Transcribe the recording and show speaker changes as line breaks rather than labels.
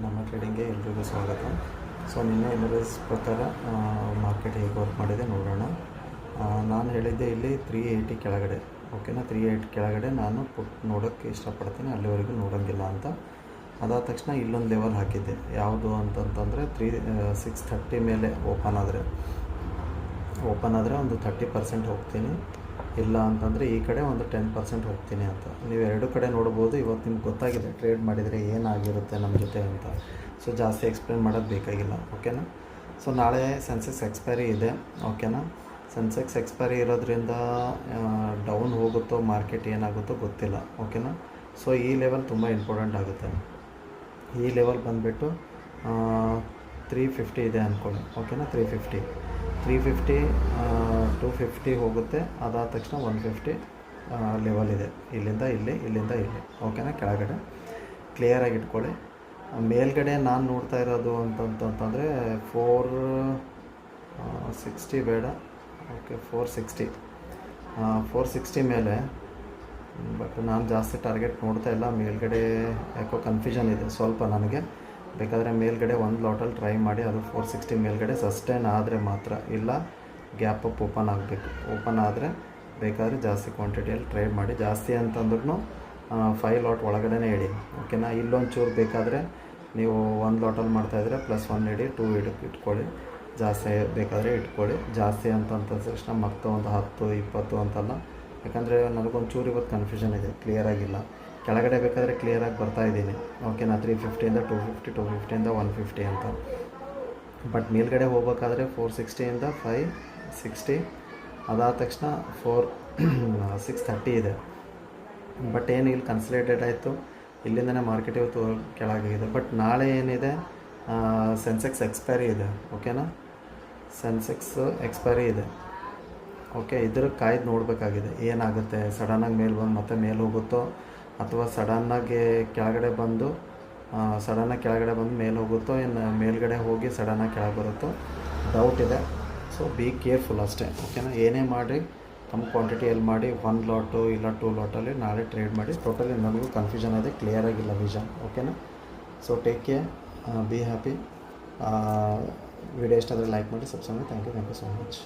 ನಮ್ಮ ಟ್ರೇಡಿಂಗ್ಗೆ ಎಲ್ರಿಗೂ ಸ್ವಾಗತ. ಸೊ ನಿನ್ನೆ ಅನಲೈಸ್ ಪ್ರಕಾರ ಮಾರ್ಕೆಟ್ ಹೇಗೆ ವರ್ಕ್ ಮಾಡಿದೆ ನೋಡೋಣ. ನಾನು ಹೇಳಿದ್ದೆ ಇಲ್ಲಿ 380 ಕೆಳಗಡೆ, ಓಕೆನಾ. 380 ಕೆಳಗಡೆ ನಾನು ಪುಟ್ ನೋಡೋಕ್ಕೆ ಇಷ್ಟಪಡ್ತೀನಿ, ಅಲ್ಲಿವರೆಗೂ ನೋಡೋಂಗಿಲ್ಲ ಅಂತ. ಅದಾದ ತಕ್ಷಣ ಇಲ್ಲೊಂದು ಲೆವೆಲ್ ಹಾಕಿದ್ದೆ, ಯಾವುದು ಅಂತಂತಂದರೆ 630 ಮೇಲೆ ಓಪನ್ ಆದರೆ ಒಂದು 30% ಹೋಗ್ತೀನಿ, ಇಲ್ಲ ಅಂತಂದರೆ ಈ ಕಡೆ ಒಂದು 10% ಹೋಗ್ತೀನಿ ಅಂತ. ನೀವು ಎರಡು ಕಡೆ ನೋಡ್ಬೋದು. ಇವತ್ತು ನಿಮ್ಗೆ ಗೊತ್ತಾಗಿದೆ ಟ್ರೇಡ್ ಮಾಡಿದರೆ ಏನಾಗಿರುತ್ತೆ ನಮ್ಮ ಜೊತೆ ಅಂತ. ಸೊ ಜಾಸ್ತಿ ಎಕ್ಸ್ಪ್ಲೇನ್ ಮಾಡೋದು ಬೇಕಾಗಿಲ್ಲ, ಓಕೆನಾ. ಸೊ ನಾಳೆ ಸೆನ್ಸೆಕ್ಸ್ ಎಕ್ಸ್ಪೈರಿ ಇದೆ, ಓಕೆನಾ. ಸೆನ್ಸೆಕ್ಸ್ ಎಕ್ಸ್ಪೈರಿ ಇರೋದ್ರಿಂದ ಡೌನ್ ಹೋಗುತ್ತೋ ಮಾರ್ಕೆಟ್ ಏನಾಗುತ್ತೋ ಗೊತ್ತಿಲ್ಲ, ಓಕೆನಾ. ಸೊ ಈ ಲೆವೆಲ್ ತುಂಬ ಇಂಪಾರ್ಟೆಂಟ್ ಆಗುತ್ತೆ. ಈ ಲೆವೆಲ್ ಬಂದುಬಿಟ್ಟು 350 ಇದೆ ಅಂದ್ಕೊಳ್ಳಿ, ಓಕೆನಾ. 350 250 ಹೋಗುತ್ತೆ. ಅದಾದ ತಕ್ಷಣ 150 ಲೆವೆಲ್ ಇದೆ, ಇಲ್ಲಿಂದ ಇಲ್ಲಿ, ಇಲ್ಲಿಂದ ಇಲ್ಲಿ, ಓಕೆನಾ. ಕೆಳಗಡೆ ಕ್ಲಿಯರಾಗಿ ಇಟ್ಕೊಳ್ಳಿ. ಮೇಲ್ಗಡೆ ನಾನು ನೋಡ್ತಾ ಇರೋದು ಅಂತಂತಂದರೆ 460 ಬೇಡ, ಓಕೆ. 460 ಮೇಲೆ, ಬಟ್ ನಾನು ಜಾಸ್ತಿ ಟಾರ್ಗೆಟ್ ನೋಡ್ತಾ ಇಲ್ಲ. ಮೇಲ್ಗಡೆ ಯಾಕೋ ಕನ್ಫ್ಯೂಷನ್ ಇದೆ ಸ್ವಲ್ಪ ನನಗೆ. ಬೇಕಾದರೆ ಮೇಲ್ಗಡೆ ಒಂದು ಲಾಟಲ್ಲಿ ಟ್ರೈ ಮಾಡಿ, ಅದು 460 ಮೇಲ್ಗಡೆ ಸಸ್ಟೈನ್ ಆದರೆ ಮಾತ್ರ, ಇಲ್ಲ ಗ್ಯಾಪ್ ಅಪ್ ಓಪನ್ ಆಗಬೇಕು. ಓಪನ್ ಆದರೆ ಬೇಕಾದರೆ ಜಾಸ್ತಿ ಕ್ವಾಂಟಿಟಿಯಲ್ಲಿ ಟ್ರೇಡ್ ಮಾಡಿ. ಜಾಸ್ತಿ ಅಂತಂದ್ರೂ 5 ಲಾಟ್ ಒಳಗಡೆ ಇಡಿ, ಓಕೆನಾ. ಇಲ್ಲೊಂಚೂರು ಬೇಕಾದರೆ ನೀವು 1 ಲಾಟಲ್ಲಿ ಮಾಡ್ತಾಯಿದ್ರೆ +1 ಇಡಿ, 2 ಇಟ್ಕೊಳ್ಳಿ. ಜಾಸ್ತಿ ಬೇಕಾದರೆ ಇಟ್ಕೊಳ್ಳಿ. ಜಾಸ್ತಿ ಅಂತಂದ ತಕ್ಷಣ ಮತ್ತೆ ಒಂದು 10 20 ಅಂತಲ್ಲ, ಯಾಕಂದರೆ ನನಗೊಂಚೂರು ಇವತ್ತು ಕನ್ಫ್ಯೂಷನ್ ಇದೆ, ಕ್ಲಿಯರಾಗಿಲ್ಲ. ಕೆಳಗಡೆ ಬೇಕಾದರೆ ಕ್ಲಿಯರಾಗಿ ಬರ್ತಾಯಿದ್ದೀನಿ, ಓಕೆನಾ. 350ಇಂದ 250, 250ಇಂದ 150 ಅಂತ. ಬಟ್ ಮೇಲ್ಗಡೆ ಹೋಗ್ಬೇಕಾದ್ರೆ 460ಇಂದ 560, ಅದಾದ ತಕ್ಷಣ 630 ಇದೆ. ಬಟ್ ಏನು ಇಲ್ಲಿ ಕನ್ಸಲ್ಟೇಟ್ ಆಯಿತು, ಇಲ್ಲಿಂದನೇ ಮಾರ್ಕೆಟ್ ಇವತ್ತು ಕೆಳಗಿದೆ. ಬಟ್ ನಾಳೆ ಏನಿದೆ, ಸೆನ್ಸೆಕ್ಸ್ ಎಕ್ಸ್ಪೈರಿ ಇದೆ, ಓಕೆನಾ. ಸೆನ್ಸೆಕ್ಸ್ ಎಕ್ಸ್ಪೈರಿ ಇದೆ, ಓಕೆ. ಇದ್ರ ಕಾಯ್ದು ನೋಡಬೇಕಾಗಿದೆ ಏನಾಗುತ್ತೆ. ಸಡನ್ನಾಗಿ ಮೇಲೆ ಬಂದು ಮತ್ತೆ ಮೇಲೆ ಹೋಗುತ್ತೋ, ಅಥವಾ ಸಡನ್ನಾಗಿ ಕೆಳಗಡೆ ಬಂದು ಮೇಲೆ ಹೋಗುತ್ತೋ, ಇನ್ನು ಮೇಲ್ಗಡೆ ಹೋಗಿ ಸಡನ್ನಾಗಿ ಕೆಳಗೆ ಬರುತ್ತೋ, ಡೌಟ್ ಇದೆ. ಸೊ ಬಿ ಕೇರ್ಫುಲ್ ಅಷ್ಟೇ, ಓಕೆನಾ. ಏನೇ ಮಾಡಿ ಕಮ್ಮಿ ಕ್ವಾಂಟಿಟಿಯಲ್ಲಿ ಮಾಡಿ, 1 ಲಾಟು ಇಲ್ಲ 2 ಲಾಟಲ್ಲಿ ನಾಳೆ ಟ್ರೇಡ್ ಮಾಡಿ. ಟೋಟಲಿ ನನಗೂ ಕನ್ಫ್ಯೂಷನ್ ಇದೆ, ಕ್ಲಿಯರಾಗಿಲ್ಲ ವಿಷನ್, ಓಕೆನಾ. So take care, be happy. Video ಇಷ್ಟ ಆದರೆ ಲೈಕ್ ಮಾಡಿ, ಸಬ್ಸ್ಕ್ರೈಬ್ ಮಾಡಿ. Thank you so much.